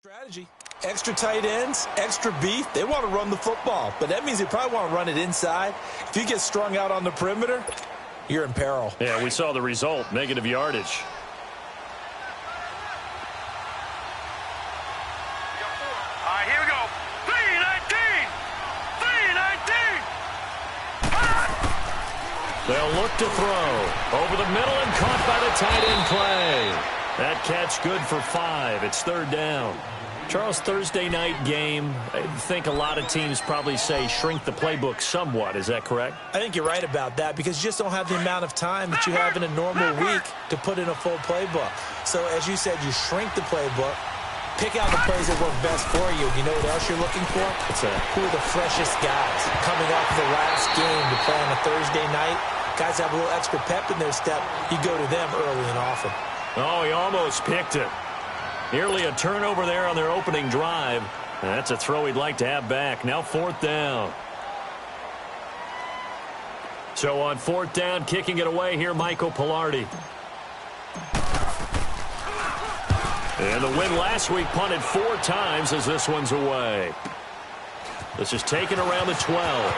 Strategy. Extra tight ends, extra beef. They want to run the football, but that means they probably want to run it inside. If you get strung out on the perimeter, you're in peril. Yeah, we saw the result, negative yardage. All right, here we go. 319! 319! They'll look to throw. Over the middle and caught by the tight end play. That catch good for 5. It's third down. Charles, Thursday night game, I think a lot of teams probably say shrink the playbook somewhat. Is that correct? I think you're right about that because you just don't have the amount of time that you have in a normal week to put in a full playbook. So, as you said, you shrink the playbook, pick out the plays that work best for you. You know what else you're looking for? What's that? Who are the freshest guys coming off the last game to play on a Thursday night? Guys have a little extra pep in their step. You go to them early and often. Oh, he almost picked it. Nearly a turnover there on their opening drive. That's a throw he'd like to have back. Now fourth down. So on fourth down, kicking it away here, Michael Pilardi. And the win last week punted 4 times as this one's away. This is taken around the 12.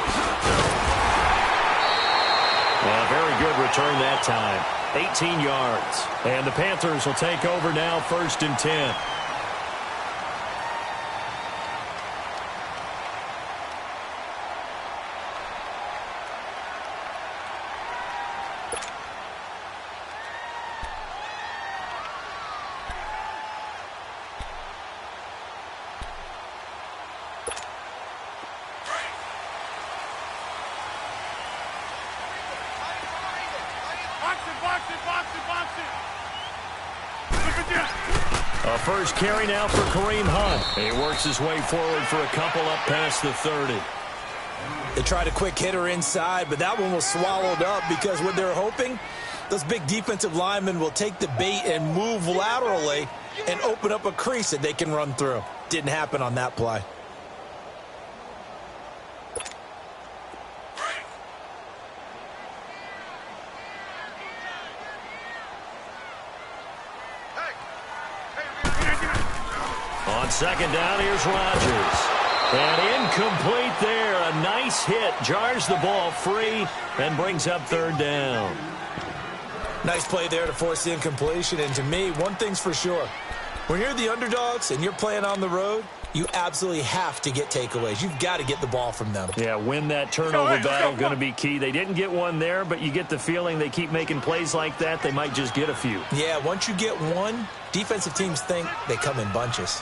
Very good return that time. 18 yards. And the Panthers will take over now, 1st and 10. A first carry now for Kareem Hunt. He works his way forward for a couple up past the 30. They tried a quick hitter inside, but that one was swallowed up because what they're hoping, those big defensive linemen will take the bait and move laterally and open up a crease that they can run through. Didn't happen on that play. On second down, here's Rodgers. And incomplete there. A nice hit. Jars the ball free and brings up third down. Nice play there to force the incompletion. And to me, one thing's for sure. When you're the underdogs and you're playing on the road, you absolutely have to get takeaways. You've got to get the ball from them. Yeah, win that turnover battle, going to be key. They didn't get one there, but you get the feeling they keep making plays like that, they might just get a few. Yeah, once you get one, defensive teams think they come in bunches.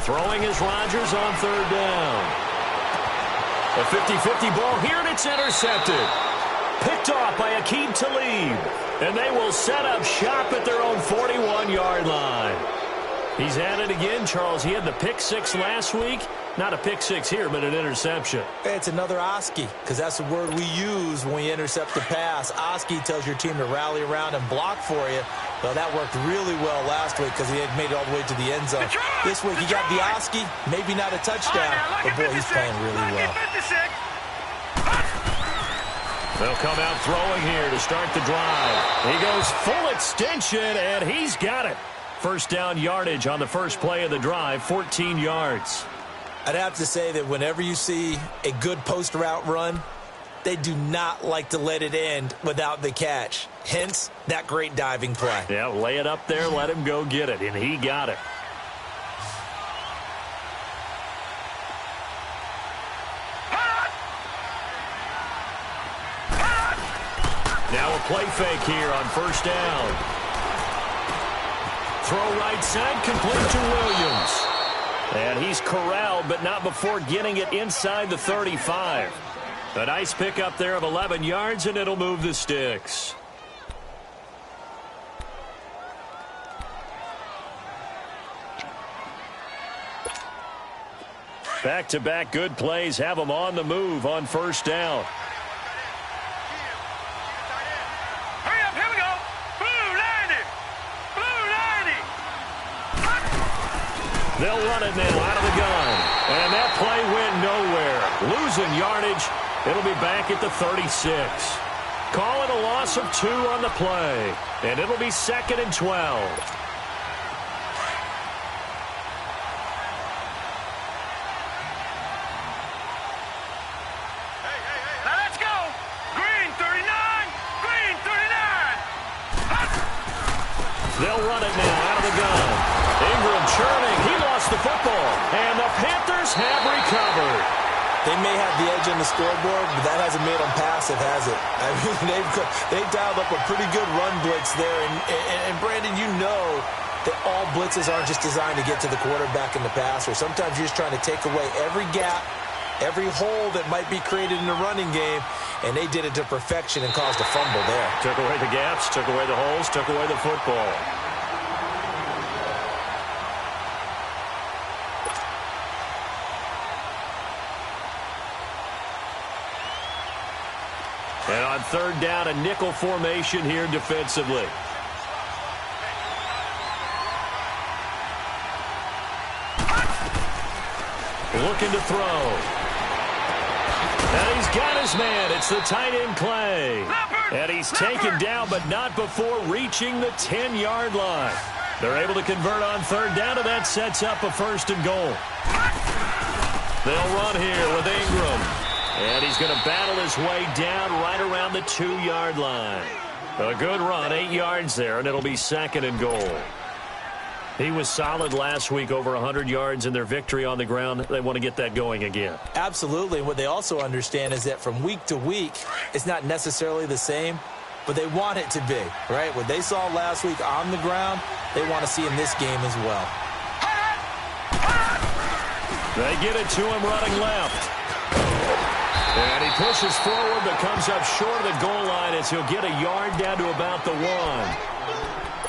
Throwing is Rodgers on third down. A 50-50 ball here, and it's intercepted. Picked off by Aqib Talib. And they will set up shop at their own 41-yard line. He's at it again, Charles. He had the pick 6 last week. Not a pick 6 here, but an interception. It's another Oski, because that's the word we use when we intercept the pass. Oski tells your team to rally around and block for you. Well, that worked really well last week because he had made it all the way to the end zone. This week, he got the Oski, maybe not a touchdown, but boy, he's playing really well. They'll come out throwing here to start the drive. He goes full extension, and he's got it. First down yardage on the first play of the drive, 14 yards. I'd have to say that whenever you see a good post route run, they do not like to let it end without the catch. Hence, that great diving play. Yeah, lay it up there, let him go get it, and he got it. Now a play fake here on first down. Throw right side, complete to Williams. And he's corralled, but not before getting it inside the 35. A nice pickup there of 11 yards, and it'll move the sticks. Back-to-back good plays have them on the move on first down. Hurry up, here we go. Blue 90. Blue 90. They'll run it now out of the gun. And that play went nowhere. Losing yardage. It'll be back at the 36. Call it a loss of 2 on the play. And it'll be 2nd and 12. They'll run it now out of the gun. Ingram churning. He lost the football. And the Panthers have recovered. They may have the edge on the scoreboard, but that hasn't made them passive, has it? I mean, they've dialed up a pretty good run blitz there. And Brandon, you know that all blitzes aren't just designed to get to the quarterback in the passer. Sometimes you're just trying to take away every gap, every hole that might be created in the running game, and they did it to perfection and caused a fumble there. Took away the gaps, took away the holes, took away the football. And on 3rd down, a nickel formation here defensively. Looking to throw. And he's got his man. It's the tight end, Clay. And he's taken down, but not before reaching the 10-yard line. They're able to convert on 3rd down, and that sets up a 1st and goal. They'll run here with Ingram. And he's going to battle his way down right around the 2-yard line. A good run, 8 yards there, and it'll be 2nd and goal. He was solid last week, over 100 yards in their victory on the ground. They want to get that going again. Absolutely. What they also understand is that from week to week, it's not necessarily the same, but they want it to be, right? What they saw last week on the ground, they want to see in this game as well. They get it to him running left. And he pushes forward, but comes up short of the goal line as he'll get a yard down to about the 1.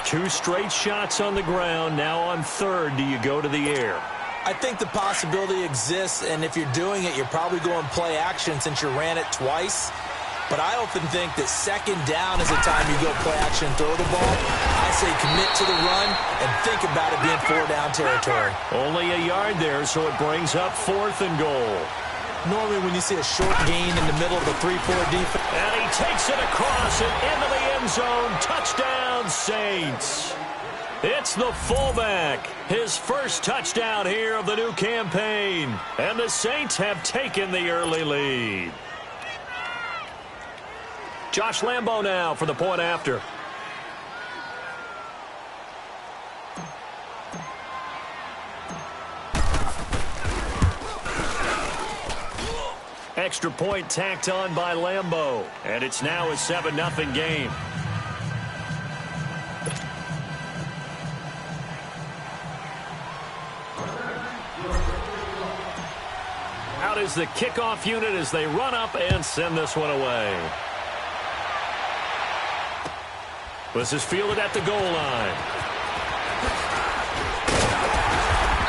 2 straight shots on the ground. Now on 3rd, do you go to the air? I think the possibility exists, and if you're doing it, you're probably going play action since you ran it twice. But I often think that 2nd down is the time you go play action and throw the ball. I say commit to the run and think about it being 4-down territory. Only a yard there, so it brings up 4th and goal. Normally when you see a short gain in the middle of the 3-4 defense. And he takes it across and into the end zone. Touchdown, Saints. It's the fullback. His first touchdown here of the new campaign. And the Saints have taken the early lead. Josh Lambo now for the point after. Extra point tacked on by Lambo. And it's now a 7-0 game. Out is the kickoff unit as they run up and send this one away. This is fielded at the goal line.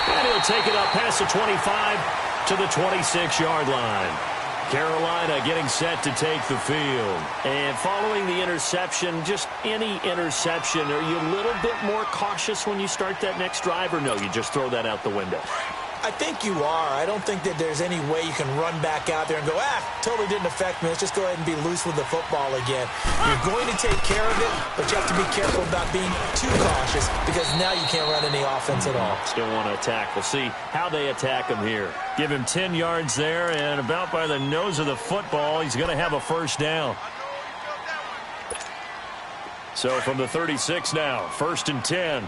And he'll take it up past the 25 to the 26-yard line. Carolina getting set to take the field. And following the interception, just any interception, are you a little bit more cautious when you start that next drive, or no, you just throw that out the window? I think you are. I don't think that there's any way you can run back out there and go, totally didn't affect me. Let's just go ahead and be loose with the football again. You're going to take care of it, but you have to be careful about being too cautious because now you can't run any offense at all. Still want to attack. We'll see how they attack him here. Give him 10 yards there, and about by the nose of the football, he's going to have a first down. So from the 36 now, 1st and 10.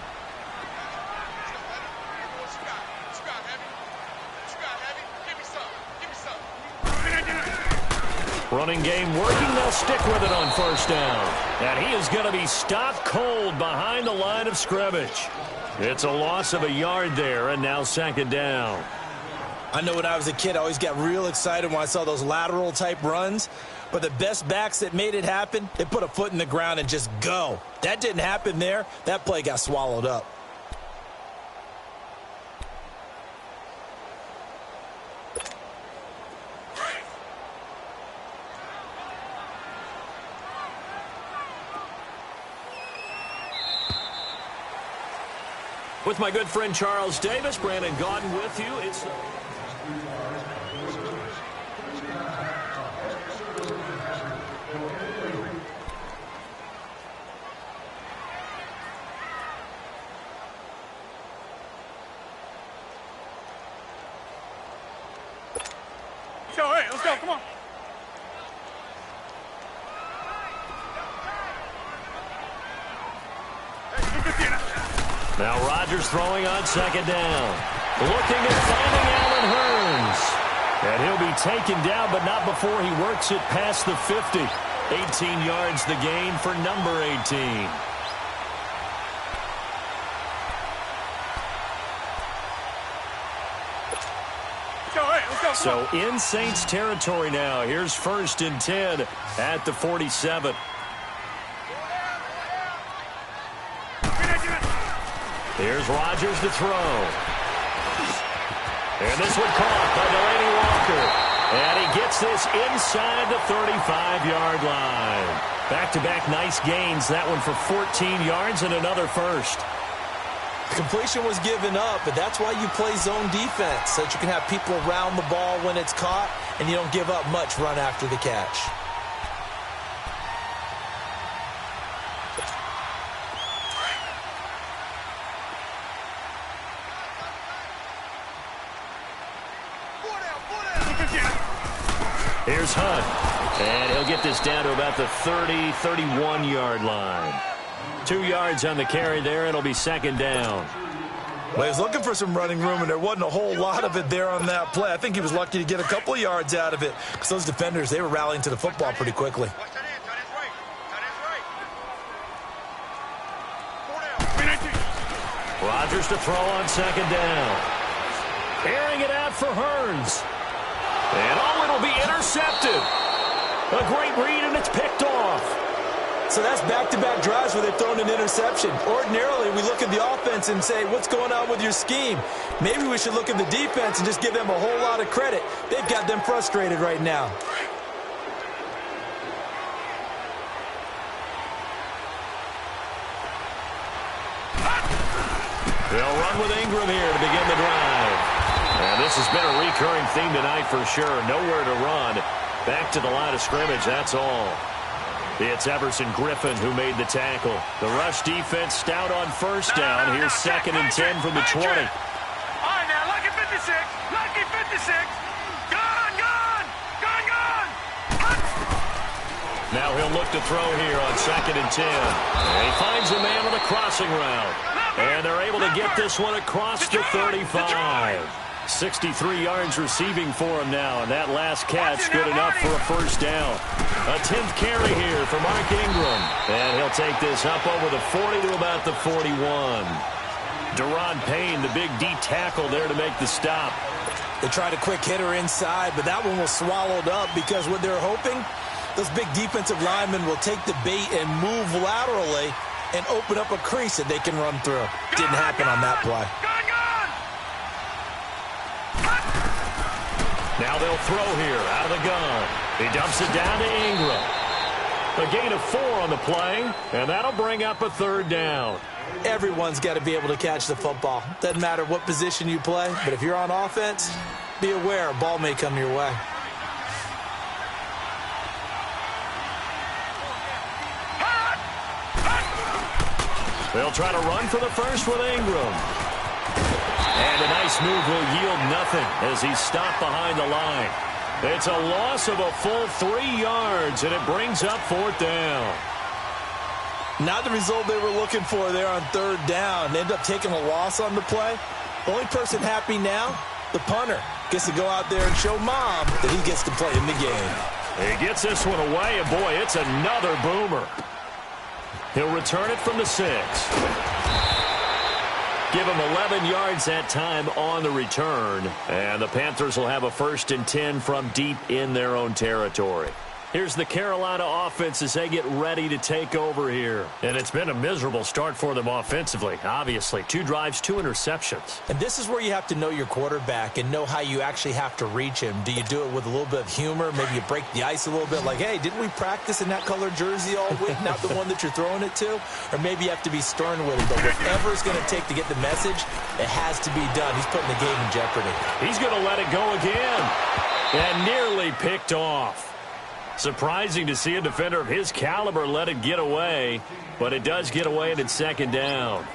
Running game working. They'll stick with it on 1st down. And he is going to be stopped cold behind the line of scrimmage. It's a loss of a yard there, and now 2nd down. I know when I was a kid, I always got real excited when I saw those lateral-type runs. But the best backs that made it happen, they put a foot in the ground and just go. That didn't happen there. That play got swallowed up. With my good friend Charles Davis, Brandon Gaudin with you. It's go. Come on. Now Rodgers throwing on second down. Looking at finding Allen Hurns. And he'll be taken down, but not before he works it past the 50. 18 yards the gain for number 18. So in Saints territory now. Here's 1st and 10 at the 47. Here's Rodgers to throw. And this one caught by Delaney Walker. And he gets this inside the 35-yard line. Back-to-back nice gains. That one for 14 yards and another first. Completion was given up, but that's why you play zone defense, so that you can have people around the ball when it's caught, and you don't give up much run after the catch. Here's Hunt, and he'll get this down to about the 30, 31-yard line. 2 yards on the carry there. It'll be second down. Well, he was looking for some running room, and there wasn't a whole lot of it there on that play. I think he was lucky to get a couple of yards out of it, because those defenders, they were rallying to the football pretty quickly. Rodgers to throw on second down. Airing it out for Hurns. And it'll be intercepted. A great read, and it's picked off. So that's back-to-back drives where they've thrown an interception. Ordinarily, we look at the offense and say, what's going on with your scheme? Maybe we should look at the defense and just give them a whole lot of credit. They've got them frustrated right now. They'll run with Ingram here to begin the drive. And this has been a recurring theme tonight for sure. Nowhere to run. Back to the line of scrimmage, that's all. It's Everson Griffin who made the tackle. The rush defense stout on first down. Here's 2nd and 10 from the 20. All right, now, lucky 56. Lucky 56. Gone, gone. Gone, gone. Now he'll look to throw here on 2nd and 10. And he finds a man on the crossing route. And they're able to get this one across the 35. 63 yards receiving for him now, and that last catch good enough for a first down. A 10th carry here for Mark Ingram, and he'll take this up over the 40 to about the 41. Deron Payne, the big D tackle there to make the stop. They tried a quick hitter inside, but that one was swallowed up because what they're hoping, those big defensive linemen will take the bait and move laterally and open up a crease that they can run through. Didn't happen on that play. Now they'll throw here out of the gun. He dumps it down to Ingram. A gain of 4 on the play, and that'll bring up a 3rd down. Everyone's got to be able to catch the football. Doesn't matter what position you play, but if you're on offense, be aware a ball may come your way. They'll try to run for the first with Ingram. And a nice move will yield nothing as he's stopped behind the line. It's a loss of a full 3 yards, and it brings up 4th down. Not the result they were looking for there on 3rd down. They end up taking a loss on the play. The only person happy now, the punter, gets to go out there and show Mom that he gets to play in the game. He gets this one away, and boy, it's another boomer. He'll return it from the 6. Give him 11 yards that time on the return. And the Panthers will have a 1st and 10 from deep in their own territory. Here's the Carolina offense as they get ready to take over here. And it's been a miserable start for them offensively, obviously. 2 drives, 2 interceptions. And this is where you have to know your quarterback and know how you actually have to reach him. Do you do it with a little bit of humor? Maybe you break the ice a little bit like, hey, didn't we practice in that colored jersey all week? Not the one that you're throwing it to? Or maybe you have to be stern with him. But whatever it's going to take to get the message, it has to be done. He's putting the game in jeopardy. He's going to let it go again. And nearly picked off. Surprising to see a defender of his caliber let it get away, but it does get away and it's 2nd down.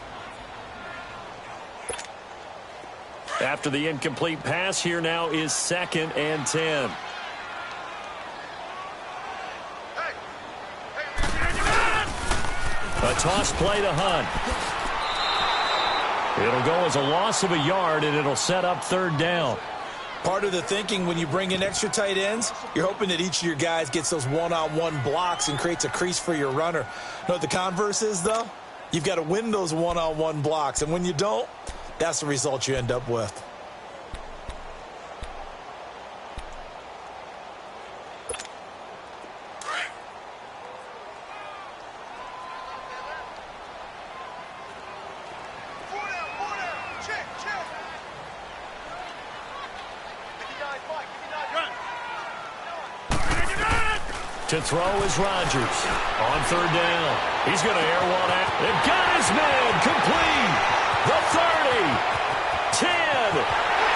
After the incomplete pass, here now is 2nd and 10. A toss play to Hunt. It'll go as a loss of a yard, and it'll set up third down. Part of the thinking when you bring in extra tight ends, you're hoping that each of your guys gets those one-on-one blocks and creates a crease for your runner. You know what the converse is, though? You've got to win those one-on-one blocks, and when you don't, that's the result you end up with. To throw is Rodgers. On third down. He's going to air one out. And got his man complete. The 30. 10.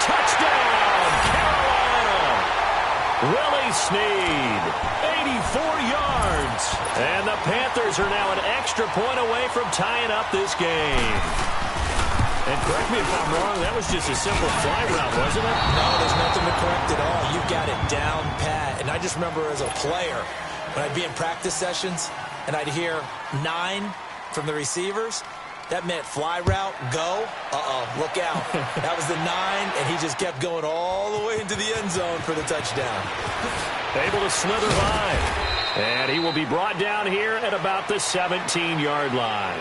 Touchdown, Carolina. Willie Snead. 84 yards. And the Panthers are now an extra point away from tying up this game. And correct me if I'm wrong, that was just a simple fly route, wasn't it? No, there's nothing to correct at all. You've got it down pat. And I just remember as a player, when I'd be in practice sessions and I'd hear 9 from the receivers, that meant fly route, go. Look out. That was the 9, and he just kept going all the way into the end zone for the touchdown. Able to slither by. And he will be brought down here at about the 17-yard line.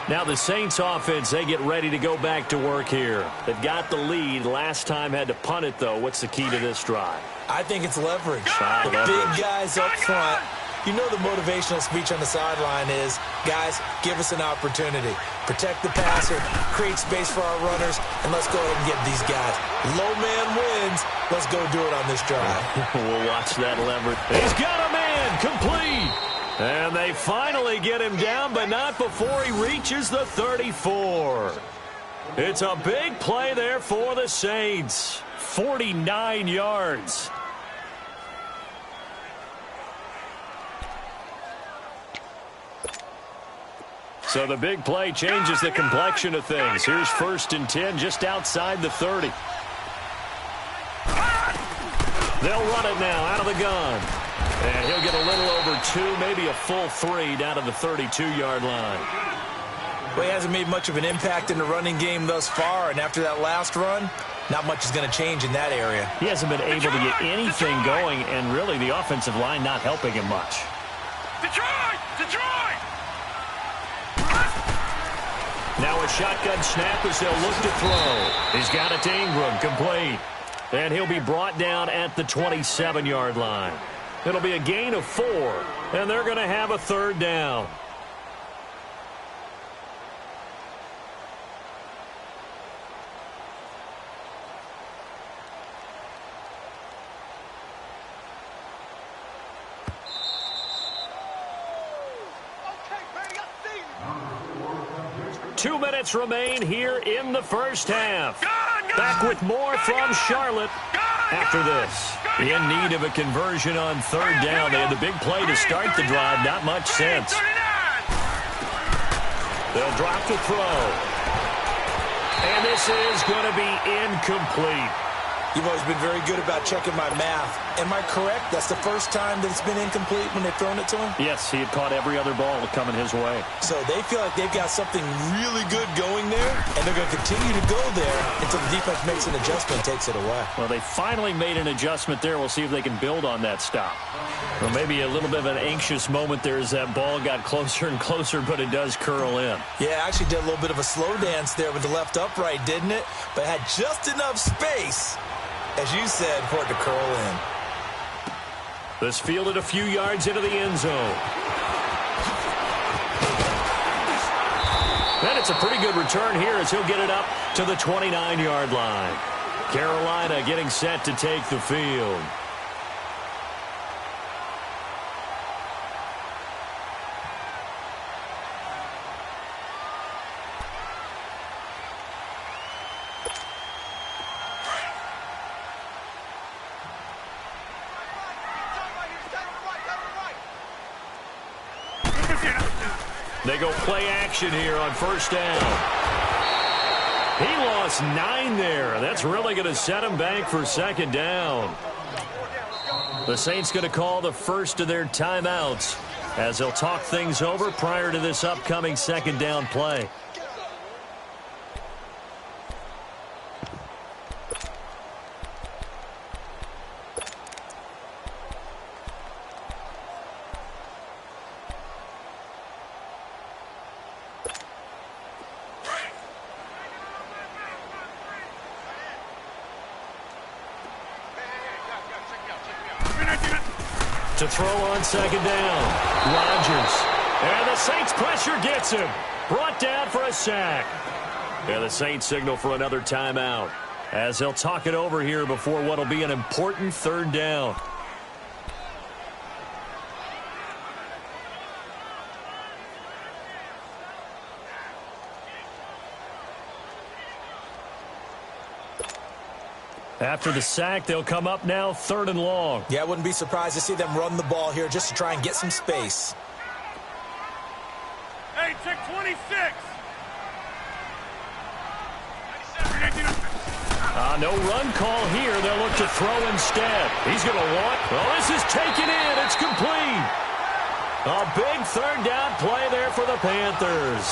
Now the Saints offense, they get ready to go back to work here. They've got the lead. Last time had to punt it, though. What's the key to this drive? I think it's leverage. The big guys up front. You know the motivational speech on the sideline is, guys, give us an opportunity. Protect the passer, create space for our runners, and let's go ahead and get these guys. Low man wins. Let's go do it on this drive. We'll watch that leverage. He's got a man complete. And they finally get him down, but not before he reaches the 34. It's a big play there for the Saints. 49 yards. So the big play changes the complexion of things. Here's 1st and 10 just outside the 30. They'll run it now out of the gun. And he'll get a little over 2, maybe a full 3 down to the 32-yard line. Well, he hasn't made much of an impact in the running game thus far, and after that last run, not much is going to change in that area. He hasn't been able to get anything going, and really the offensive line not helping him much. Detroit! Detroit! Now a shotgun snap as they'll look to throw. He's got it to Ingram, complete. And he'll be brought down at the 27-yard line. It'll be a gain of 4, and they're going to have a third down. Okay, baby, I see you. 2 minutes remain here in the first half. Gone, gone. Back with more from Charlotte after this. In need of a conversion on third down. They had the big play to start the drive. Not much sense. They'll drop to throw. And this is going to be incomplete. You've always been very good about checking my math. Am I correct? That's the first time that it's been incomplete when they've thrown it to him? Yes, he had caught every other ball coming his way. So they feel like they've got something really good going there, and they're going to continue to go there until the defense makes an adjustment and takes it away. Well, they finally made an adjustment there. We'll see if they can build on that stop. Well, maybe a little bit of an anxious moment there as that ball got closer and closer, but it does curl in. Yeah, actually did a little bit of a slow dance there with the left upright, didn't it? But had just enough space, as you said, for it to curl in. This fielded a few yards into the end zone. And it's a pretty good return here as he'll get it up to the 29-yard line. Carolina getting set to take the field. They go play action here on first down. He lost 9 there. That's really going to set him back for second down. The Saints going to call the first of their timeouts. as they'll talk things over prior to this upcoming second down play. To throw on second down, Rodgers. And the Saints pressure gets him. Brought down for a sack. And the Saints signal for another timeout as they'll talk it over here before what will be an important third down. After the sack, they'll come up now 3rd and long. Yeah, I wouldn't be surprised to see them run the ball here just to try and get some space. Hey, check 26. No run call here. They'll look to throw instead. He's going to want. Oh, this is taken in. It's complete. A big third down play there for the Panthers.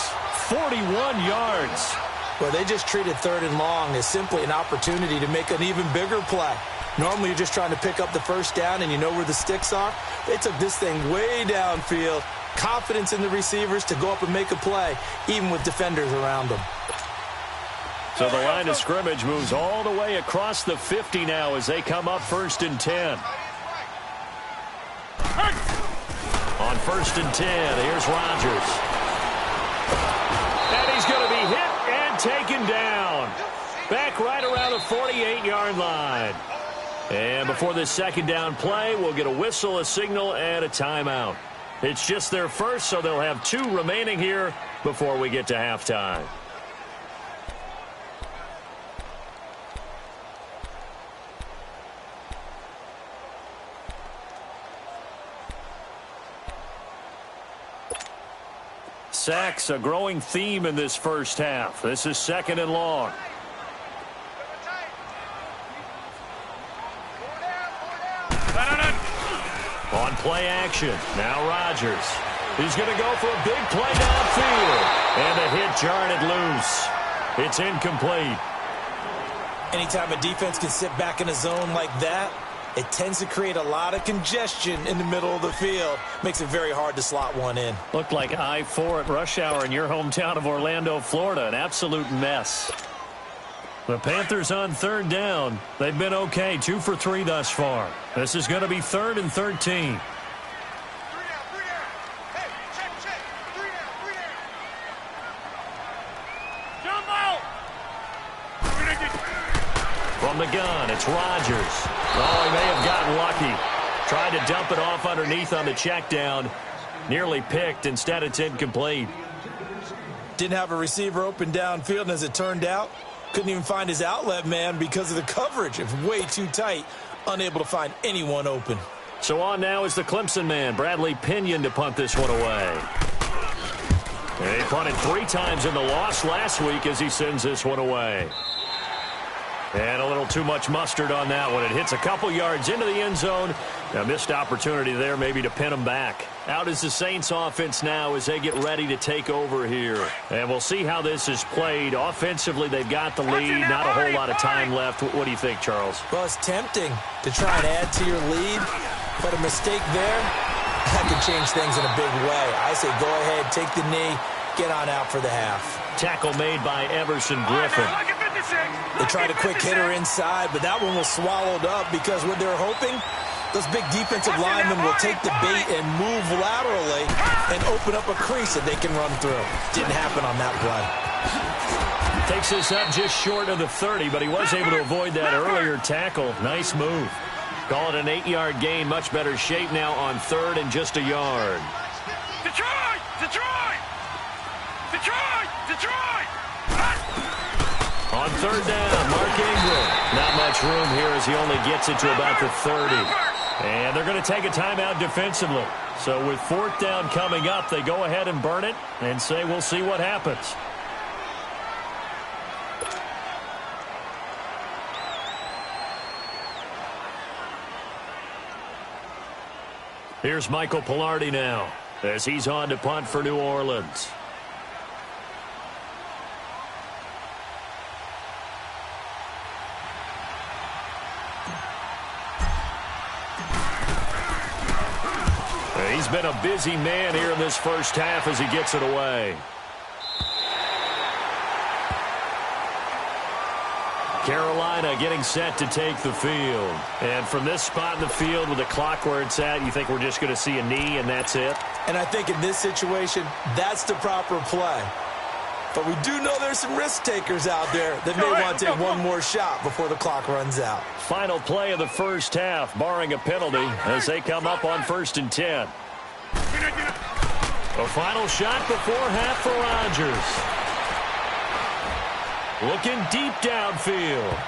41 yards. Well, they just treated 3rd and long as simply an opportunity to make an even bigger play. Normally, you're just trying to pick up the first down and you know where the sticks are. They took this thing way downfield. Confidence in the receivers to go up and make a play, even with defenders around them. So the line of scrimmage moves all the way across the 50 now as they come up 1st and 10. On 1st and 10, here's Rodgers. And he's going to be hit and taken down. Back right around the 48-yard line. And before this second down play, we'll get a whistle, a signal, and a timeout. It's just their first, so they'll have 2 remaining here before we get to halftime. Sacks, a growing theme in this first half. This is 2nd and long. On play action, now Rodgers. He's going to go for a big play downfield. And the hit jarred it loose. It's incomplete. Anytime a defense can sit back in a zone like that, it tends to create a lot of congestion in the middle of the field. Makes it very hard to slot one in. Looked like I-4 at rush hour in your hometown of Orlando, Florida. An absolute mess. The Panthers on 3rd down. They've been okay, 2 for 3 thus far. This is going to be 3rd and 13. From the gun, it's Rodgers. Oh, he may have gotten lucky. Tried to dump it off underneath on the check down. Nearly picked. Instead, it's incomplete. Didn't have a receiver open downfield, and as it turned out, couldn't even find his outlet man because of the coverage. It was way too tight. Unable to find anyone open. So on now is the Clemson man, Bradley Pinion, to punt this one away. And he punted 3 times in the loss last week as he sends this one away. And a little too much mustard on that one. It hits a couple yards into the end zone. A missed opportunity there maybe to pin them back. Out is the Saints offense now as they get ready to take over here. And we'll see how this is played. Offensively, they've got the lead. Not a whole lot of time left. What do you think, Charles? Well, it's tempting to try and add to your lead, but a mistake there, that can change things in a big way. I say go ahead, take the knee, get on out for the half. Tackle made by Everson Griffin. They tried a quick hitter inside, but that one was swallowed up because what they're hoping, those big defensive linemen will take the bait and move laterally and open up a crease that they can run through. Didn't happen on that play. Takes this up just short of the 30, but he was able to avoid that earlier tackle. Nice move. Call it an 8-yard gain. Much better shape now on 3rd and just a yard. Detroit! Detroit! Detroit! Detroit! On 3rd down, Mark Ingram. Not much room here as he only gets it to about the 30. And they're going to take a timeout defensively. So with 4th down coming up, they go ahead and burn it and say we'll see what happens. Here's Michael Palardy now as he's on to punt for New Orleans. He's been a busy man here in this first half as he gets it away. Carolina getting set to take the field. And from this spot in the field with the clock where it's at, you think we're just going to see a knee and that's it? And I think in this situation, that's the proper play. But we do know there's some risk takers out there that may want to take one more shot before the clock runs out. Final play of the first half, barring a penalty, as they come up on 1st and 10. A final shot before half for Rodgers. Looking deep downfield.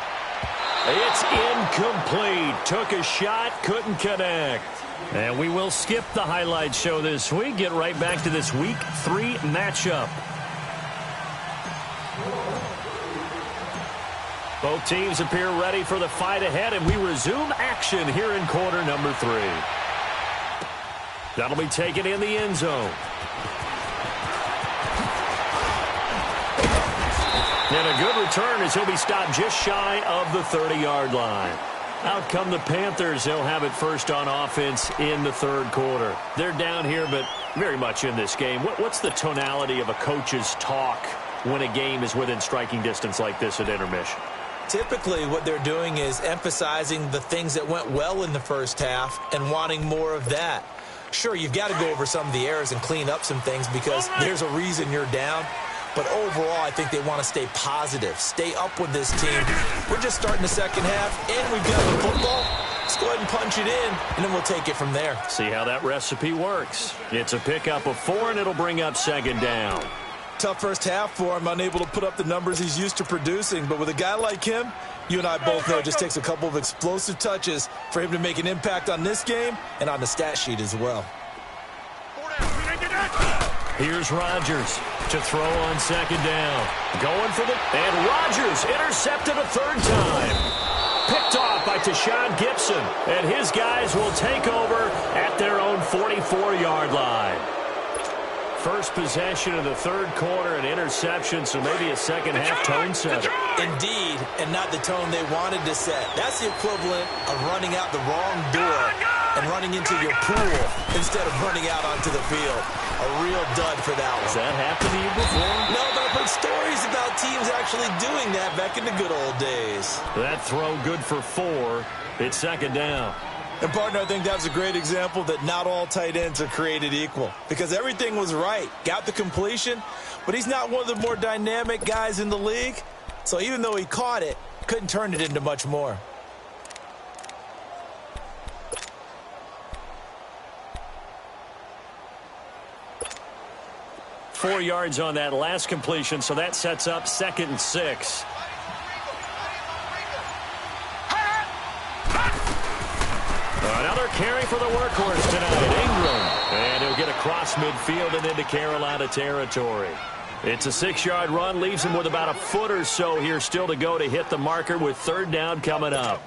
It's incomplete. Took a shot, couldn't connect. And we will skip the highlight show this week. Get right back to this Week 3 matchup. Both teams appear ready for the fight ahead, and we resume action here in quarter number 3. That'll be taken in the end zone. And a good return as he'll be stopped just shy of the 30-yard line. Out come the Panthers. They'll have it first on offense in the third quarter. They're down here, but very much in this game. What's the tonality of a coach's talk when a game is within striking distance like this at intermission? Typically, what they're doing is emphasizing the things that went well in the first half and wanting more of that. Sure, you've got to go over some of the errors and clean up some things because there's a reason you're down. But overall, I think they want to stay positive, stay up with this team. We're just starting the second half, and we've got the football. Let's go ahead and punch it in, and then we'll take it from there. See how that recipe works. It's a pickup of 4, and it'll bring up 2nd down. Tough first half for him, unable to put up the numbers he's used to producing. But with a guy like him, you and I both know it just takes a couple of explosive touches for him to make an impact on this game and on the stat sheet as well. Here's Rodgers to throw on 2nd down. Going for and Rodgers intercepted a 3rd time. Picked off by Tashawn Gibson, and his guys will take over at their own 44-yard line. First possession of the third quarter, an interception, so maybe a second-half tone setter. Indeed, and not the tone they wanted to set. That's the equivalent of running out the wrong door and running into your pool instead of running out onto the field. A real dud for that one. Has that happened to you before? No, but I've heard stories about teams actually doing that back in the good old days. That throw good for 4. It's 2nd down. And, partner, I think that was a great example that not all tight ends are created equal because everything was right. Got the completion, but he's not one of the more dynamic guys in the league. So even though he caught it, couldn't turn it into much more. Four yards on that last completion, so that sets up 2nd and 6. Another carry for the workhorse tonight, Ingram. And he'll get across midfield and into Carolina territory. It's a 6-yard run, leaves him with about a foot or so here still to go to hit the marker with 3rd down coming up.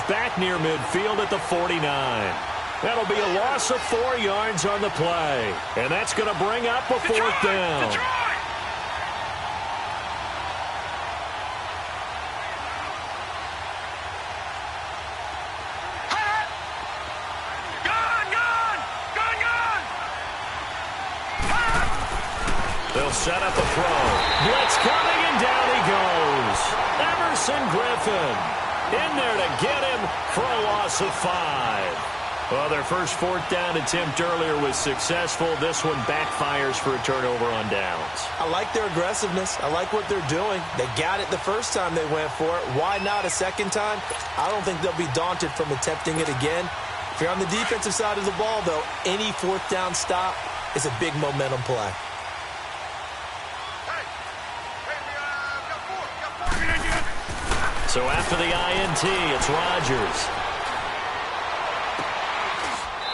Back near midfield at the 49. That'll be a loss of 4 yards on the play. And that's going to bring up a 4th down. They'll set up a throw. Blitz coming, and down he goes. Emerson Griffin in there to get him for a loss of 5. Well, their first fourth down attempt earlier was successful. This one backfires for a turnover on downs. I like their aggressiveness. I like what they're doing. They got it the first time they went for it. Why not a second time? I don't think they'll be daunted from attempting it again. If you're on the defensive side of the ball, though, any fourth down stop is a big momentum play. So after the INT, it's Rodgers.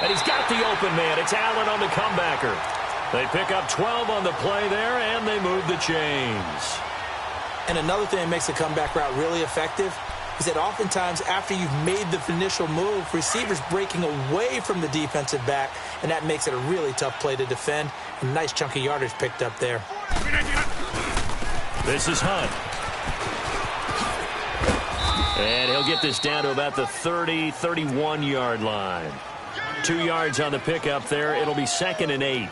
And he's got the open man. It's Allen on the comebacker. They pick up 12 on the play there, and they move the chains. And another thing that makes the comeback route really effective is that oftentimes after you've made the initial move, receivers breaking away from the defensive back, and that makes it a really tough play to defend. A nice chunk of yardage picked up there. This is Hunt. And he'll get this down to about the 30, 31-yard line. 2 yards on the pickup there. It'll be 2nd and 8.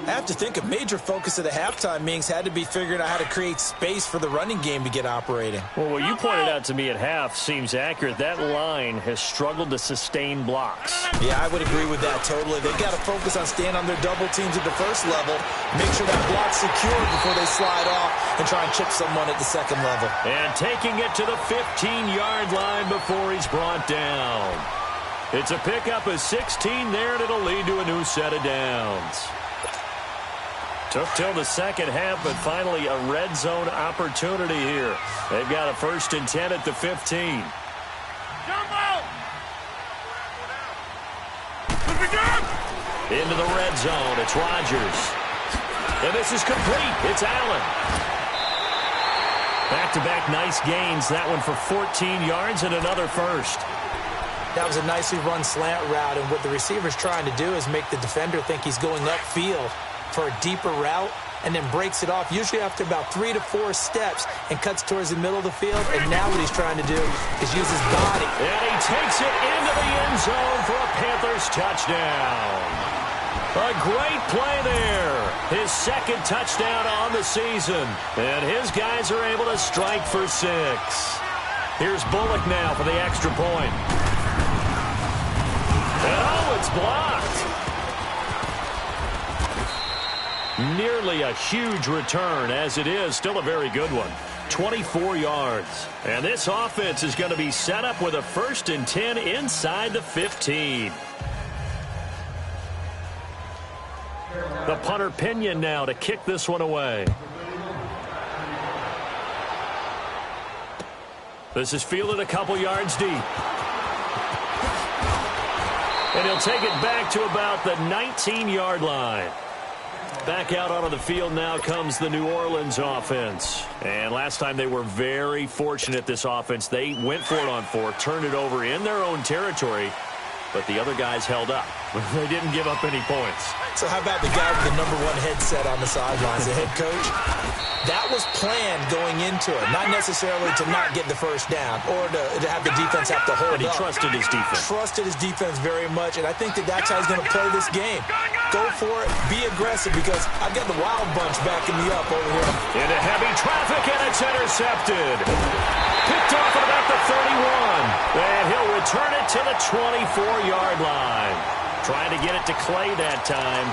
I have to think a major focus of the halftime meetings had to be figuring out how to create space for the running game to get operating. Well, what you pointed out to me at half seems accurate. That line has struggled to sustain blocks. Yeah, I would agree with that totally. They've got to focus on staying on their double teams at the first level, make sure that block's secured before they slide off and try and chip someone at the second level. And taking it to the 15-yard line before he's brought down. It's a pickup of 16 there, and it'll lead to a new set of downs. Took till the second half, but finally a red zone opportunity here. They've got a 1st and 10 at the 15. Into the red zone, it's Rodgers. And this is complete. It's Allen. Back-to-back nice gains. That one for 14 yards and another first. That was a nicely run slant route, and what the receiver's trying to do is make the defender think he's going upfield for a deeper route, and then breaks it off, usually after about 3 to 4 steps, and cuts towards the middle of the field. And now what he's trying to do is use his body. And he takes it into the end zone for a Panthers touchdown. A great play there. His 2nd touchdown on the season. And his guys are able to strike for 6. Here's Bullock now for the extra point. And oh, it's blocked. Nearly a huge return, as it is still a very good one. 24 yards. And this offense is going to be set up with a 1st and 10 inside the 15. The punter Pinion now to kick this one away. This is fielded a couple yards deep. And he'll take it back to about the 19-yard line. Back out onto the field now comes the New Orleans offense. And last time they were very fortunate, this offense. They went for it on 4, turned it over in their own territory, but the other guys held up. They didn't give up any points. So how about the guy with the #1 headset on the sidelines, the head coach? That was planned going into it, not necessarily to not get the first down or to have the defense have to hold up. But he trusted his defense. Trusted his defense very much, and I think that that's how he's going to play this game. Go for it, be aggressive, because I've got the wild bunch backing me up over here. Into heavy traffic, and it's intercepted. Picked off at about the 31. And he'll return it to the 24-yard line. Trying to get it to Clay that time.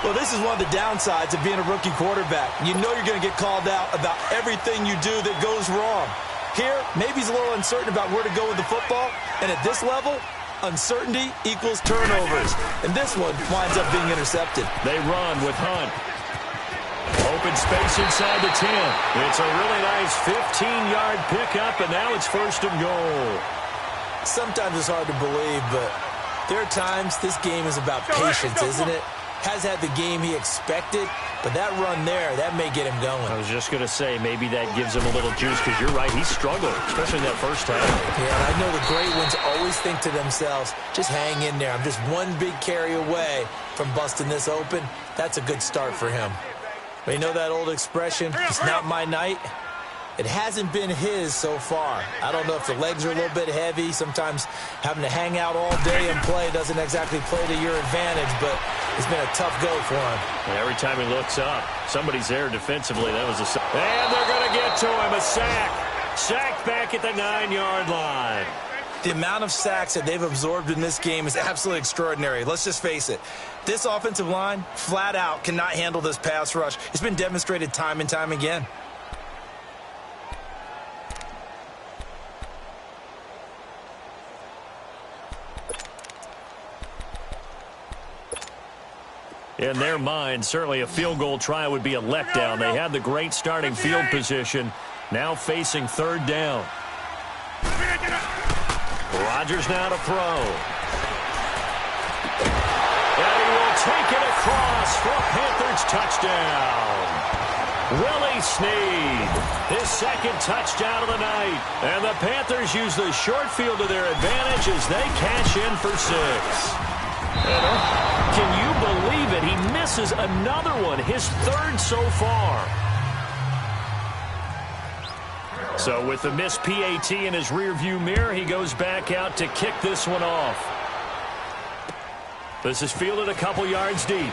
Well, this is one of the downsides of being a rookie quarterback. You know you're going to get called out about everything you do that goes wrong. Here, maybe he's a little uncertain about where to go with the football, and at this level, uncertainty equals turnovers. And this one winds up being intercepted. They run with Hunt. Open space inside the 10. It's a really nice 15-yard pickup, and now it's 1st and goal. Sometimes it's hard to believe, but there are times this game is about patience, isn't it? Has had the game he expected, but that run there, that may get him going. I was just going to say, maybe that gives him a little juice, because you're right, he struggled, especially in that first half. Yeah, and I know the great ones always think to themselves, just hang in there. I'm just one big carry away from busting this open. That's a good start for him. But you know that old expression, it's not my night? It hasn't been his so far. I don't know if the legs are a little bit heavy. Sometimes having to hang out all day and play doesn't exactly play to your advantage, but it's been a tough go for him. And every time he looks up, somebody's there defensively. That was a... And they're going to get to him, a sack. Sacked back at the 9-yard line. The amount of sacks that they've absorbed in this game is absolutely extraordinary. Let's just face it. This offensive line, flat out, cannot handle this pass rush. It's been demonstrated time and time again. In their mind, certainly a field goal try would be a letdown. They had the great starting field position, now facing third down. Rodgers now to throw. And he will take it across for a Panthers touchdown. Willie Snead, his second touchdown of the night. And the Panthers use the short field to their advantage as they cash in for 6. Can you believe it? He misses another one, his third so far. So with the missed PAT in his rearview mirror, he goes back out to kick this one off. This is fielded a couple yards deep.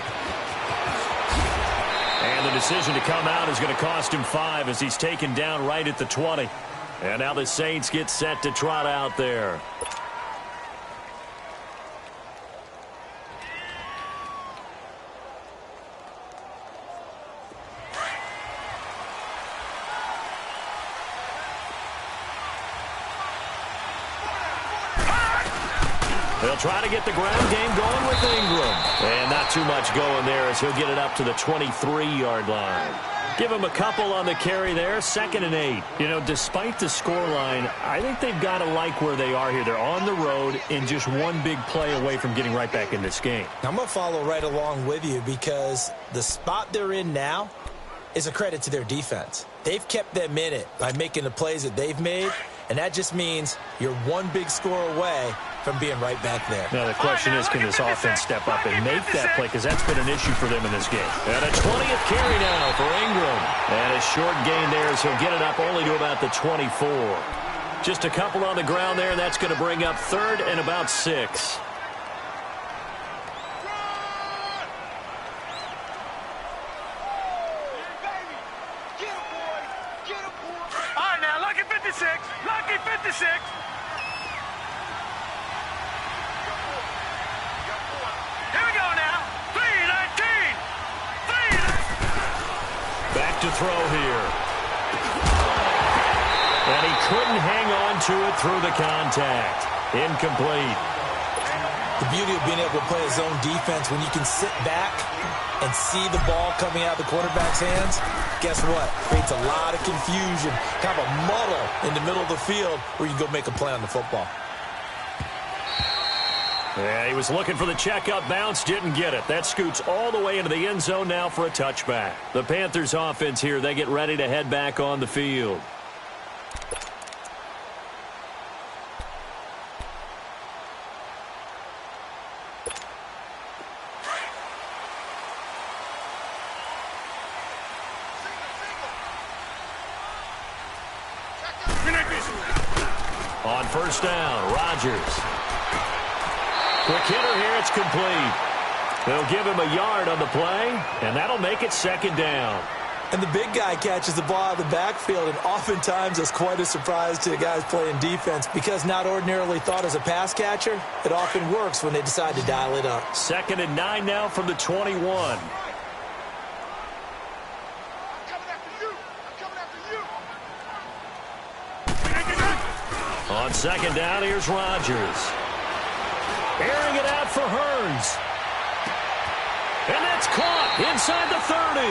And the decision to come out is going to cost him 5 as he's taken down right at the 20. And now the Saints get set to trot out there. They'll try to get the ground game going with Ingram. And not too much going there as he'll get it up to the 23-yard line. Give him a couple on the carry there, 2nd and 8. You know, despite the scoreline, I think they've got to like where they are here. They're on the road and just one big play away from getting right back in this game. I'm going to follow right along with you because the spot they're in now is a credit to their defense. They've kept them in it by making the plays that they've made, and that just means you're one big score away from being right back there. Now the question is, can this offense step up and make that play? Because that's been an issue for them in this game. And a 20th carry now for Ingram. And a short gain there as he'll get it up only to about the 24. Just a couple on the ground there, and that's going to bring up 3rd and about 6. All right, now, lucky 56. Lucky 56. Back to throw here. And he couldn't hang on to it through the contact. Incomplete. The beauty of being able to play a zone defense when you can sit back and see the ball coming out of the quarterback's hands, guess what? Creates a lot of confusion, kind of a muddle in the middle of the field where you can go make a play on the football. Yeah, he was looking for the checkup bounce, didn't get it. That scoots all the way into the end zone now for a touchback. The Panthers offense here, they get ready to head back on the field. On first down, Rodgers. Quick hitter here, it's complete. They'll give him a yard on the play, and that'll make it 2nd down. And the big guy catches the ball out of the backfield, and oftentimes it's quite a surprise to the guys playing defense because not ordinarily thought as a pass catcher, it often works when they decide to dial it up. 2nd and 9 now from the 21. On 2nd down, here's Rodgers. Airing it out for Hearns. And that's caught inside the 30.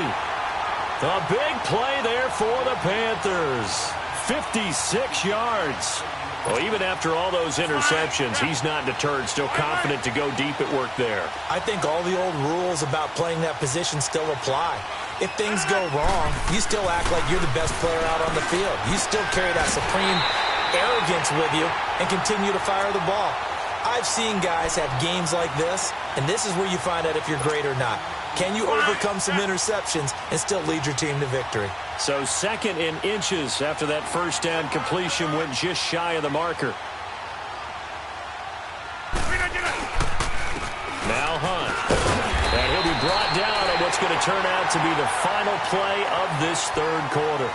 A big play there for the Panthers. 56 yards. Well, even after all those interceptions, he's not deterred, still confident to go deep at work there. I think all the old rules about playing that position still apply. If things go wrong, you still act like you're the best player out on the field. You still carry that supreme arrogance with you and continue to fire the ball. I've seen guys have games like this, and this is where you find out if you're great or not. Can you overcome some interceptions and still lead your team to victory? So 2nd in inches after that first down completion went just shy of the marker. Now Hunt. And he'll be brought down on what's going to turn out to be the final play of this 3rd quarter.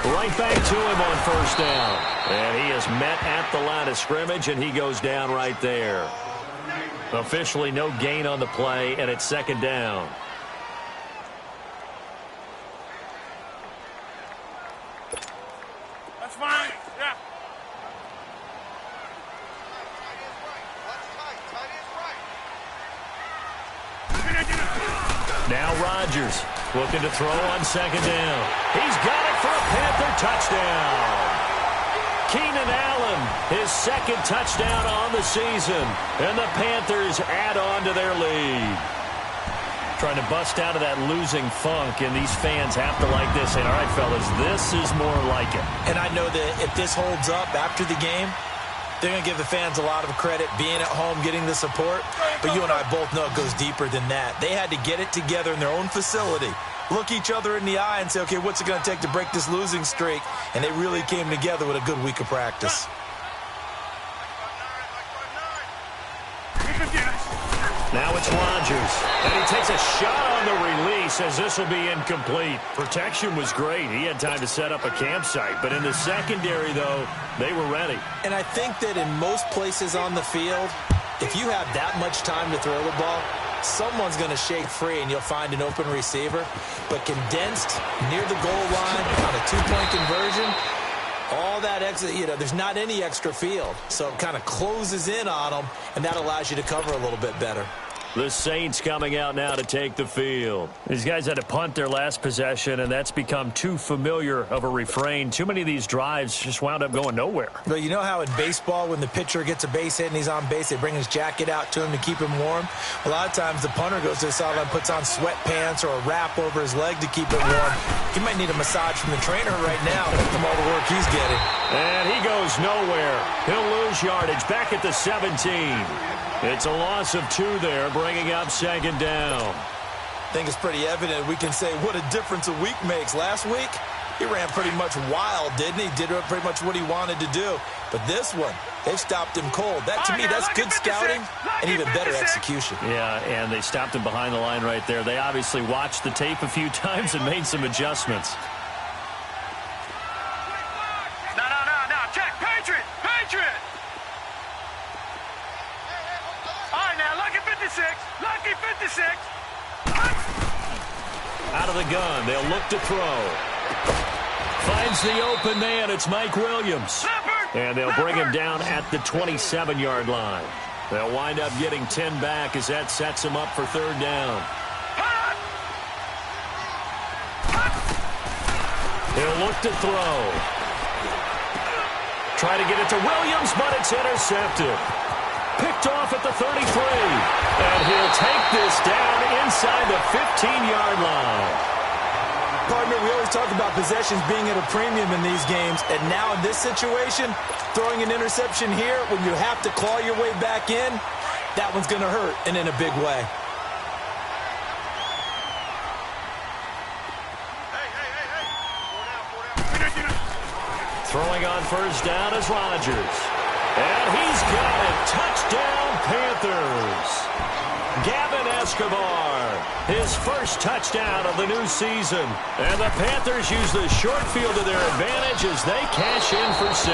Right back to him on first down. And he is met at the line of scrimmage, and he goes down right there. Officially no gain on the play, and it's second down. That's fine. Yeah. Now Rodgers looking to throw on second down. He's got it for a Panther touchdown. Keenan Allen, his second touchdown on the season. And the Panthers add on to their lead. Trying to bust out of that losing funk, and these fans have to like this. And all right, fellas, this is more like it. And I know that if this holds up after the game, they're going to give the fans a lot of credit being at home, getting the support. But you and I both know it goes deeper than that. They had to get it together in their own facility, look each other in the eye and say, okay, what's it going to take to break this losing streak? And they really came together with a good week of practice. Now it's Rodgers, and he takes a shot on the release as this will be incomplete. Protection was great. He had time to set up a campsite, but in the secondary, though, they were ready. And I think that in most places on the field, if you have that much time to throw the ball, someone's going to shake free and you'll find an open receiver. But condensed near the goal line on a two-point conversion, all that extra, there's not any extra field. So it kind of closes in on them, and that allows you to cover a little bit better. The Saints coming out now to take the field. These guys had to punt their last possession, and that's become too familiar of a refrain. Too many of these drives just wound up going nowhere. But you know how in baseball, when the pitcher gets a base hit and he's on base, they bring his jacket out to him to keep him warm? A lot of times the punter goes to the sideline, puts on sweatpants or a wrap over his leg to keep it warm. He might need a massage from the trainer right now from all the work he's getting. And he goes nowhere. He'll lose yardage back at the 17. It's a loss of 2 there, bringing up second down. I think it's pretty evident. We can say what a difference a week makes. Last week, he ran pretty much wild, didn't he? Did pretty much what he wanted to do. But this one, they stopped him cold. That, to me, that's good scouting and even better execution. Yeah, and they stopped him behind the line right there. They obviously watched the tape a few times and made some adjustments. No. Check. Patriot. Lucky 56. Lucky 56. Out of the gun. They'll look to throw. Finds the open man. It's Mike Williams. And they'll bring him down at the 27-yard line. They'll wind up getting 10 back as that sets him up for third down. He'll look to throw. Try to get it to Williams, but it's intercepted. Picked off at the 33. And he'll take this down inside the 15-yard line. Partner, we always talk about possessions being at a premium in these games. And now in this situation, throwing an interception here when you have to claw your way back in, that one's going to hurt, and in a big way. Throwing on first down is Rodgers. And he's got it. Touchdown, Panthers. Gavin Escobar, his first touchdown of the new season. And the Panthers use the short field to their advantage as they cash in for 6.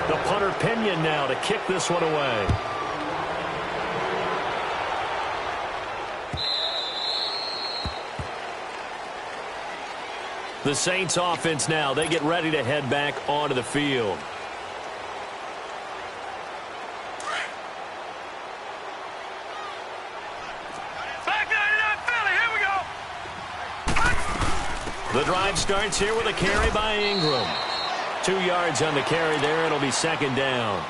The punter Pinion now to kick this one away. The Saints offense now, they get ready to head back onto the field. Back 99 Philly, here we go. The drive starts here with a carry by Ingram. 2 yards on the carry there. It'll be second down.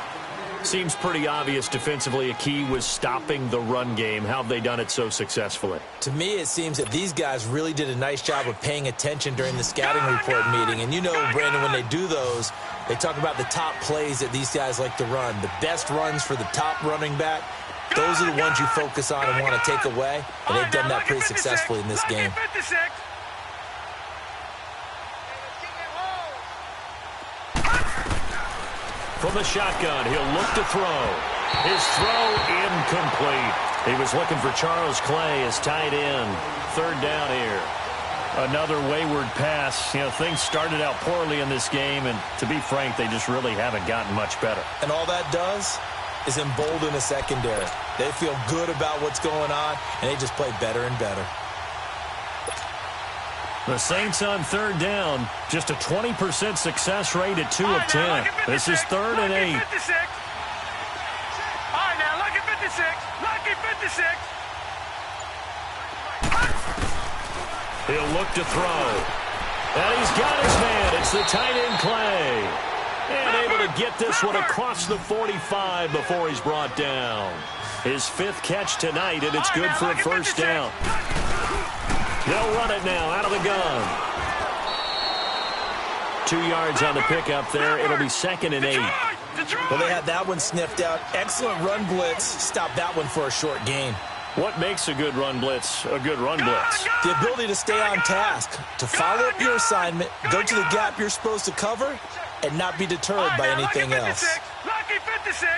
Seems pretty obvious defensively a key was stopping the run game. How have they done it so successfully? To me, it seems that these guys really did a nice job of paying attention during the scouting report meeting. And you know, Brandon, when they do those, they talk about the top plays that these guys like to run. The best runs for the top running back, those are the ones you focus on and want to take away. And they've done that pretty successfully in this game. From the shotgun, he'll look to throw. His throw incomplete. He was looking for Charles Clay as tight end. Third down here. Another wayward pass. You know, things started out poorly in this game, and to be frank, they just really haven't gotten much better. And all that does is embolden the secondary. They feel good about what's going on, and they just play better and better. The Saints on third down, just a 20% success rate at 2 of 10. This is 3rd and 8. All right, now, lucky 56. Lucky 56. He'll look to throw. And he's got his man. It's the tight end Clay. And able to get this one across the 45 before he's brought down. His 5th catch tonight, and it's good for a first down. They'll run it now out of the gun. 2 yards on the pickup there. It'll be 2nd and 8. Well, they had that one sniffed out. Excellent run blitz. Stop that one for a short gain. What makes a good run blitz a good run blitz? The ability to stay on task, to follow up your assignment, go to the gap you're supposed to cover, and not be deterred by anything else. Lucky 56.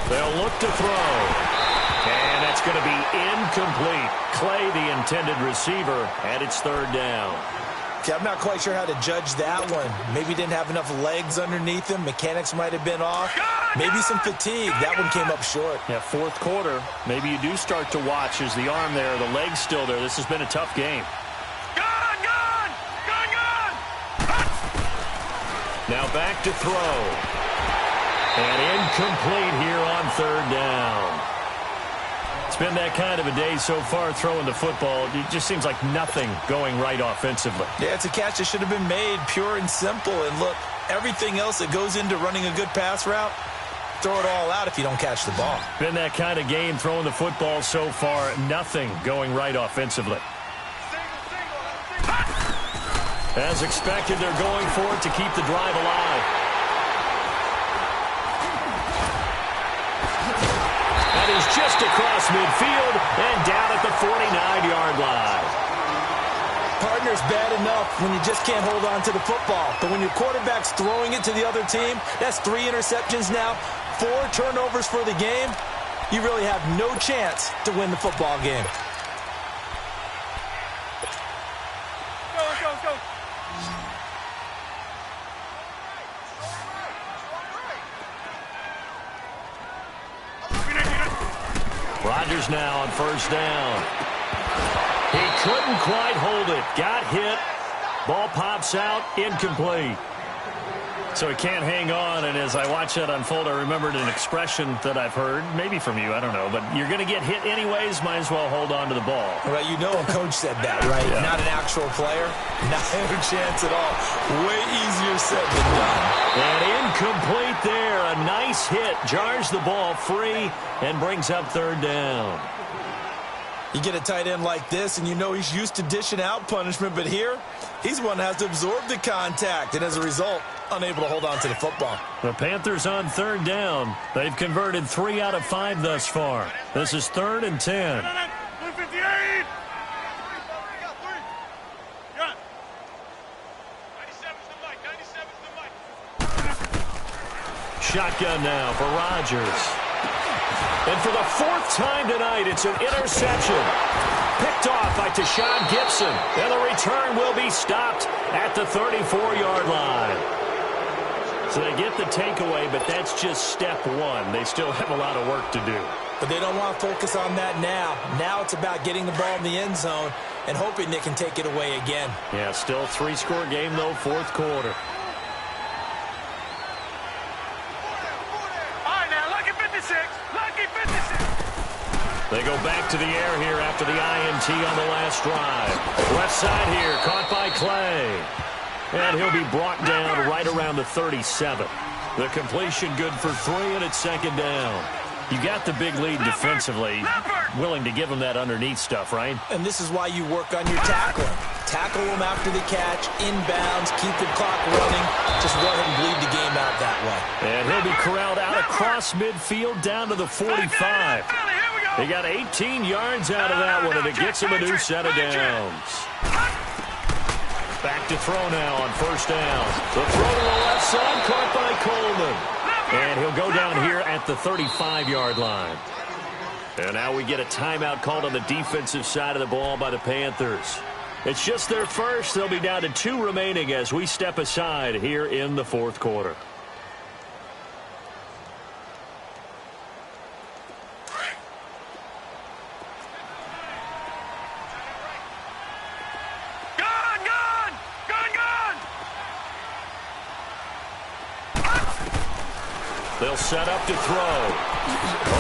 They'll look to throw. And that's going to be incomplete. Clay, the intended receiver, and it's 3rd down. Okay, I'm not quite sure how to judge that one. Maybe didn't have enough legs underneath him. Mechanics might have been off. Maybe some fatigue. That one came up short. Yeah, 4th quarter. Maybe you do start to watch as the arm there, the leg's still there. This has been a tough game. Gone! Now back to throw. And incomplete here on 3rd down. It's been that kind of a day so far throwing the football. It just seems like nothing going right offensively. Yeah, it's a catch that should have been made, pure and simple. And look, everything else that goes into running a good pass route, throw it all out if you don't catch the ball. Been that kind of game throwing the football so far. Nothing going right offensively. As expected, they're going for it to keep the drive alive. That is just across midfield and down at the 49-yard line. Partner's bad enough when you just can't hold on to the football. But when your quarterback's throwing it to the other team, that's 3 interceptions now, 4 turnovers for the game. You really have no chance to win the football game. Let's go. Rodgers now on 1st down. He couldn't quite hold it. Got hit. Ball pops out. Incomplete. So he can't hang on, and as I watch that unfold, I remembered an expression that I've heard, maybe from you, I don't know, but you're going to get hit anyways, might as well hold on to the ball. Right, you know a coach said that, right? Yeah. Not an actual player. Not a chance at all. Way easier said than done. And incomplete there. A nice hit. Jars the ball free and brings up 3rd down. You get a tight end like this, and you know he's used to dishing out punishment, but here, he's the one that has to absorb the contact, and as a result, unable to hold on to the football. The Panthers on 3rd down. They've converted 3 out of 5 thus far. This is 3rd and 10. 158. Shotgun now for Rodgers. And for the 4th time tonight, it's an interception. Picked off by Tashawn Gibson. And the return will be stopped at the 34-yard line. So they get the takeaway, but that's just step 1. They still have a lot of work to do. But they don't want to focus on that now. Now it's about getting the ball in the end zone and hoping they can take it away again. Yeah, still a 3-score game, though, 4th quarter. They go back to the air here after the INT on the last drive. Left side here, caught by Clay. And he'll be brought down right around the 37. The completion good for 3, and it's 2nd down. You got the big lead defensively. Willing to give them that underneath stuff, right? And this is why you work on your tackling. Tackle them after the catch, inbounds, keep the clock running. Just go ahead and bleed the game out that way. And he'll be corralled out across midfield down to the 45. Here we go. He got 18 yards out of that one, and it gets him a new set of downs. Back to throw now on first down. The throw to the left side, caught by Coleman. And he'll go down here at the 35-yard line. And now we get a timeout called on the defensive side of the ball by the Panthers. It's just their first. They'll be down to 2 remaining as we step aside here in the fourth quarter. They'll set up to throw.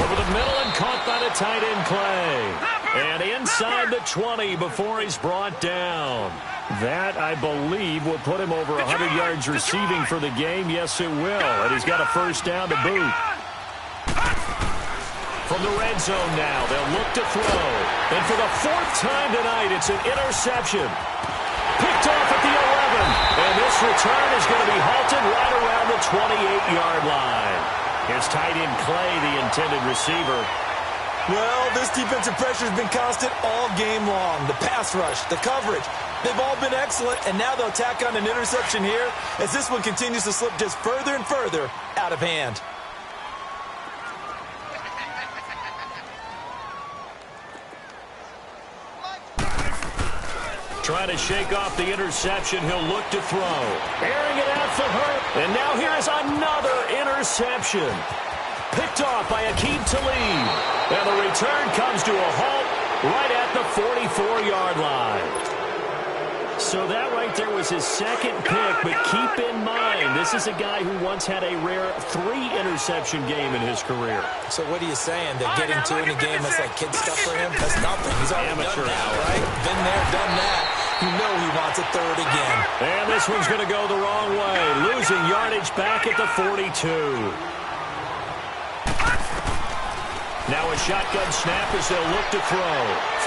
Over the middle and caught by the tight end Clay. And inside the 20 before he's brought down. That, I believe, will put him over 100 yards receiving for the game. Yes, it will. And he's got a first down to boot. From the red zone now, they'll look to throw. And for the 4th time tonight, it's an interception. Picked off at the 11. And this return is going to be halted right around the 28-yard line. Here's tight end Clay, the intended receiver. Well, this defensive pressure has been constant all game long. The pass rush, the coverage, they've all been excellent, and now they'll tack on an interception here as this one continues to slip just further and further out of hand. Trying to shake off the interception. He'll look to throw. Airing it out for her. And now here is another interception. Picked off by Akeem Talib. And the return comes to a halt right at the 44-yard line. So that right there was his second pick, but keep in mind, this is a guy who once had a rare 3-interception game in his career. So what are you saying? That getting 2 in a game, that's like kid stuff for him? That's nothing. He's already done that, right? Been there, done that. You know he wants a 3rd again. And this one's going to go the wrong way. Losing yardage back at the 42. Now a shotgun snap as they'll look to throw.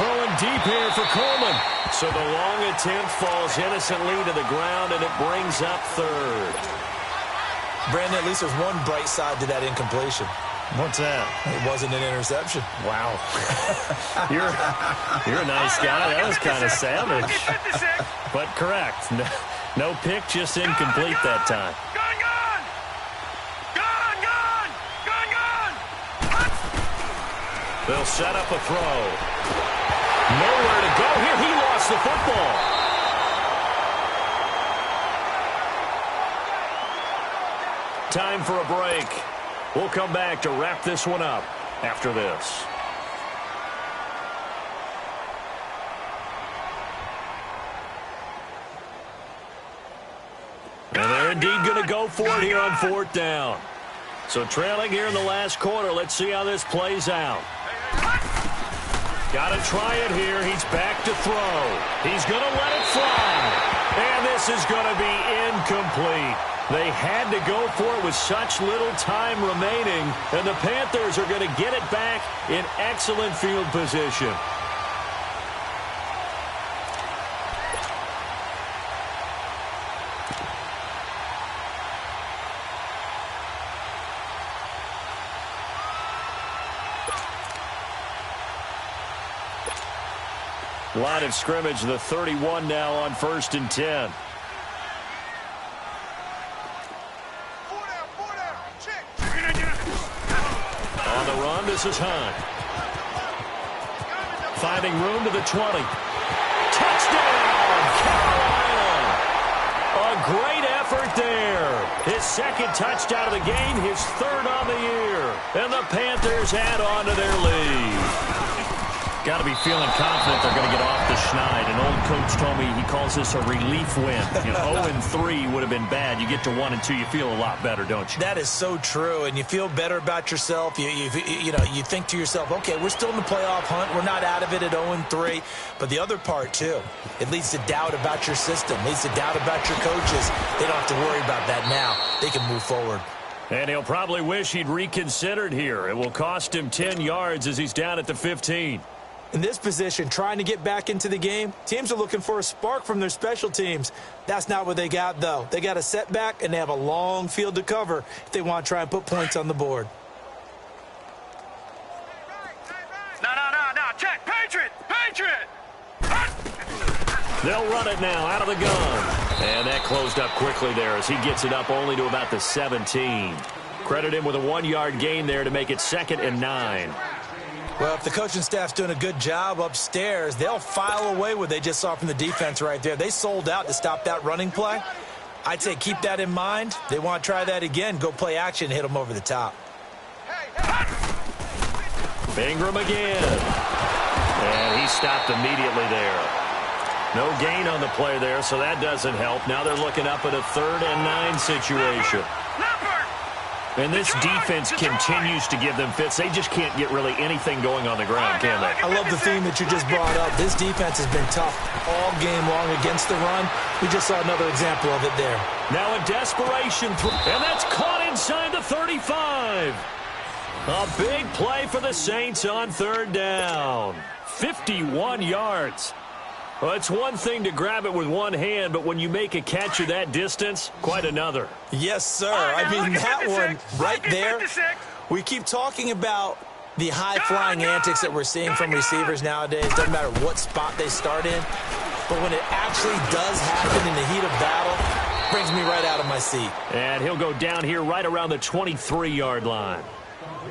Throwing deep here for Coleman. So the long attempt falls innocently to the ground, and it brings up 3rd. Brandon, at least there's one bright side to that incompletion. What's that? It wasn't an interception. Wow. You're a nice guy. That was kind of savage. But correct. No pick, just incomplete that time. They'll set up a throw. Nowhere to go here. He lost the football. Time for a break. We'll come back to wrap this one up after this. And they're indeed going to go for it here on 4th down. So trailing here in the last quarter. Let's see how this plays out. Got to try it here. He's back to throw. He's going to let it fly. And this is going to be incomplete. They had to go for it with such little time remaining. And the Panthers are going to get it back in excellent field position. Line of scrimmage, the 31 now on 1st and 10. On the run, this is Hunt. Finding room to the 20. Touchdown, Carolina! A great effort there. His 2nd touchdown of the game, his 3rd on the year. And the Panthers add on to their lead. Got to be feeling confident they're going to get off the schneid. An old coach told me he calls this a relief win. 0-3 would have been bad. You get to 1-2, you feel a lot better, don't you? That is so true, and you feel better about yourself. You think to yourself, okay, we're still in the playoff hunt. We're not out of it at 0-3. But the other part, too, it leads to doubt about your system, leads to doubt about your coaches. They don't have to worry about that now. They can move forward. And he'll probably wish he'd reconsidered here. It will cost him 10 yards as he's down at the 15. In this position, trying to get back into the game, teams are looking for a spark from their special teams. That's not what they got, though. They got a setback, and they have a long field to cover if they want to try and put points on the board. Now They'll run it now out of the gun. And that closed up quickly there as he gets it up only to about the 17. Credit him with a 1-yard gain there to make it 2nd and 9. Well, if the coaching staff's doing a good job upstairs, they'll file away what they just saw from the defense right there. They sold out to stop that running play. I'd say keep that in mind. They want to try that again. Go play action, hit them over the top. Ingram again. And he stopped immediately there. No gain on the play there, so that doesn't help. Now they're looking up at a 3rd and 9 situation. And this defense continues to give them fits. They just can't get really anything going on the ground, can they? I love the theme that you just brought up. This defense has been tough all game long against the run. We just saw another example of it there. Now a desperation throw, and that's caught inside the 35. A big play for the Saints on 3rd down. 51 yards. Well, it's one thing to grab it with one hand, but when you make a catch of that distance, quite another. Yes, sir. I mean, that one right there, we keep talking about the high-flying antics that we're seeing from receivers nowadays. Doesn't matter what spot they start in. But when it actually does happen in the heat of battle, brings me right out of my seat. And he'll go down here right around the 23-yard line.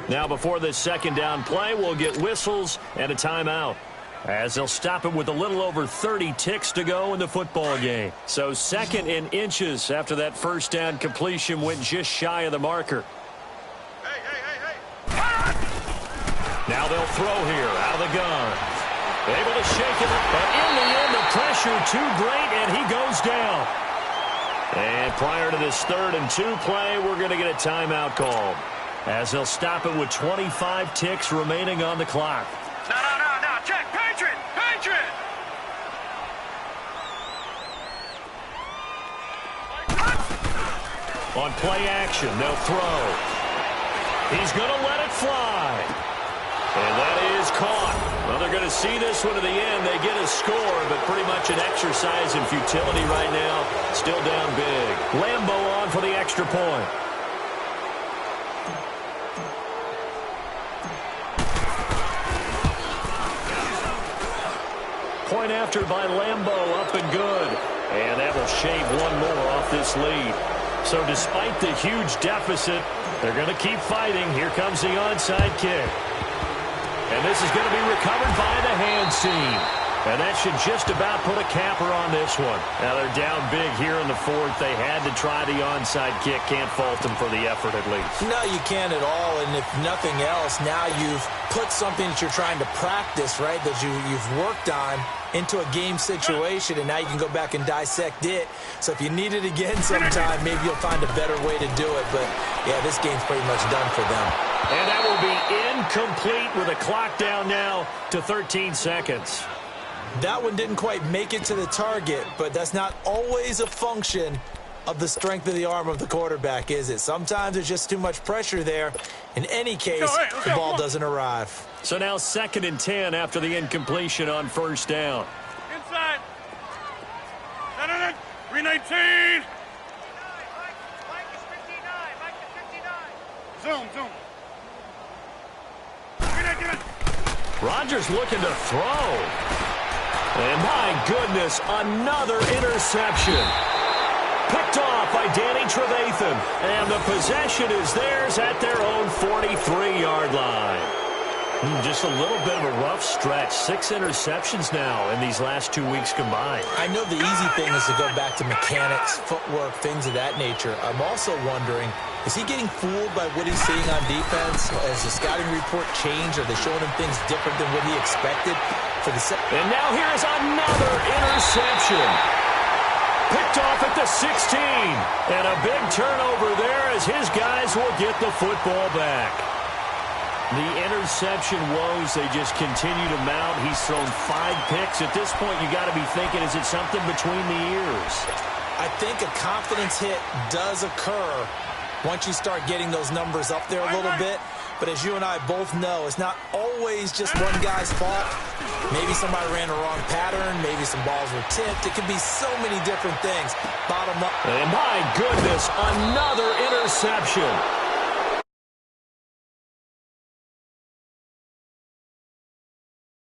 Now, before this 2nd down play, we'll get whistles and a timeout, as they'll stop it with a little over 30 ticks to go in the football game. So 2nd and inches after that 1st down completion went just shy of the marker. Now they'll throw here out of the gun. Able to shake it, but in the end the pressure too great and he goes down. And prior to this 3rd and 2 play, we're going to get a timeout called, as they'll stop it with 25 ticks remaining on the clock. No, check, Patriot! On play action, they'll throw. He's going to let it fly. And that is caught. Well, they're going to see this one to the end. They get a score, but pretty much an exercise in futility right now. Still down big. Lambo on for the extra point. Point after by Lambo, up and good. And that will shave one more off this lead. So despite the huge deficit, they're going to keep fighting. Here comes the onside kick. And this is going to be recovered by the hands team. And that should just about put a capper on this one. Now they're down big here in the 4th. They had to try the onside kick. Can't fault them for the effort at least. No, you can't at all. And if nothing else, now you've put something that you're trying to practice, right, that you've worked on into a game situation, and now you can go back and dissect it. So if you need it again sometime, maybe you'll find a better way to do it. But, yeah, this game's pretty much done for them. And that will be incomplete with a clock down now to 13 seconds. That one didn't quite make it to the target, but that's not always a function of the strength of the arm of the quarterback, is it? Sometimes there's just too much pressure there. In any case, the ball doesn't arrive. So now 2nd and 10 after the incompletion on 1st down. Inside. 319. Mike is 59. Zoom. Rodgers looking to throw. And my goodness, another interception. Picked off by Danny Trevathan. And the possession is theirs at their own 43-yard line. Just a little bit of a rough stretch. 6 interceptions now in these last 2 weeks combined. I know the easy thing is to go back to mechanics, footwork, things of that nature. I'm also wondering, is he getting fooled by what he's seeing on defense? Has the scouting report changed? Are they showing him things different than what he expected? And now here is another interception. Picked off at the 16. And a big turnover there as his guys will get the football back. The interception woes, they just continue to mount. He's thrown 5 picks. At this point, you got to be thinking, is it something between the ears? I think a confidence hit does occur once you start getting those numbers up there a little bit. But as you and I both know, it's not always just one guy's fault. Maybe somebody ran a wrong pattern. Maybe some balls were tipped. It could be so many different things. Bottom up. And my goodness, another interception.